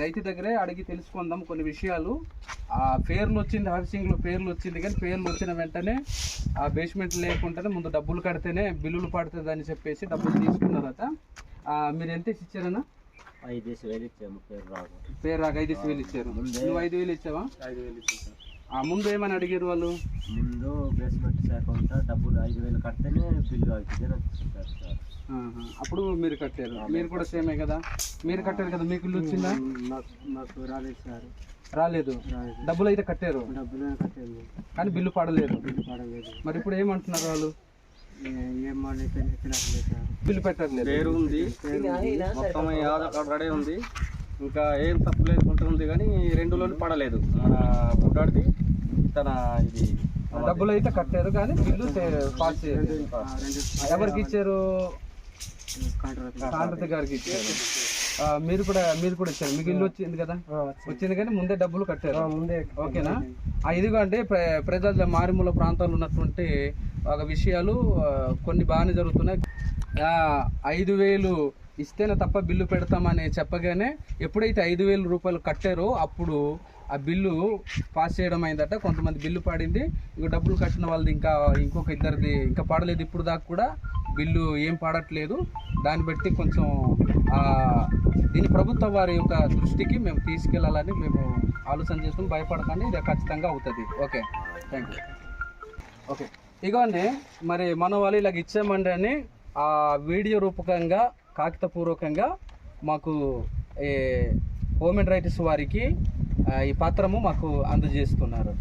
రైతు దగ్గరే అడిగి తెలుసుకుందాం కొన్ని విషయాలు. ఆ పేర్లు వచ్చింది, హౌసింగ్లో పేర్లు వచ్చింది, కానీ పేర్లు వచ్చిన వెంటనే ఆ బేస్మెంట్ లేకుండానే ముందు డబ్బులు కడితేనే బిల్లులు పడుతుంది అని చెప్పేసి డబ్బులు తీసుకున్నారట. మీరు ఎంత ఇచ్చారన్నా? 5,000 ఇచ్చాము. పేరు రాక 5,000 ఇచ్చారు. నువ్వు 5,000 ఇచ్చావా? 5,000 ఇచ్చాను. ముందు ఏమని అడిగారు వాళ్ళు? ముందు బేస్మెంట్ శాఖ ఉంటా డబ్బులు 5,000 కడితేనే బిల్లు అవుతుంది అని చెప్తారు సార్. అప్పుడు మీరు కట్టారు. మీరు కూడా సేమే కదా, మీరు కట్టారు కదా, మీకు ఇల్లు వచ్చిందా? మాకు రాలేదు సార్. రాలేదు. డబ్బులు అయితే కట్టారు, డబ్బులు కట్టాము, కానీ బిల్లు పడలేదు. పడలేదు. మరి ఇప్పుడు ఏమంటున్నారు వాళ్ళు? బిల్లు పెట్టలేదు. పేరు ఉంది, మొత్తం ఆధార్ కార్డు రెడీ ఉంది, ఇంకా ఏం తప్పు లేకుంటుంది, కానీ 2 పడలేదు. మన బుడ్డాడిది తన ఇది డబ్బులు అయితే కట్టారు, కానీ బిల్లు పాస్ చేయలేదు. ఎవరికి ఇచ్చారు? కాంట్రాక్టర్ గారికి ఇచ్చారు. మీరు కూడా ఇచ్చారు. మీకు ఇల్లు వచ్చింది కదా, వచ్చింది కానీ ముందే డబ్బులు కట్టారు. ఓకేనా? ఇదిగో అంటే ప్రజల మారుమూల ప్రాంతాల్లో ఉన్నటువంటి ఒక విషయాలు కొన్ని బాగానే జరుగుతున్నాయి. 5,000 ఇస్తేనే తప్ప బిల్లు పెడతామని చెప్పగానే ఎప్పుడైతే 5,000 రూపాయలు కట్టారో అప్పుడు ఆ బిల్లు పాస్ చేయడం అయిందట. కొంతమంది బిల్లు పడింది, ఇక డబ్బులు కట్టిన వాళ్ళది ఇంకొక ఇద్దరిది ఇంకా పడలేదు. ఇప్పుడు దాకా కూడా బిల్లు ఏం పడట్లేదు. దాన్ని బట్టి కొంచెం దీని ప్రభుత్వ వారి యొక్క దృష్టికి మేము తీసుకెళ్లాలని మేము ఆలోచన చేస్తాం. భయపడకండి, ఇది ఖచ్చితంగా అవుతుంది. Okay, thank you. ఓకే, ఇగోండి మరి మన వాళ్ళు ఇలాగ ఇచ్చామండి అని ఆ వీడియో రూపకంగా కాగితపూర్వకంగా మాకు హోమ్ అండ్ రైట్స్ వారికి ఈ పత్రము మాకు అందజేస్తున్నారు.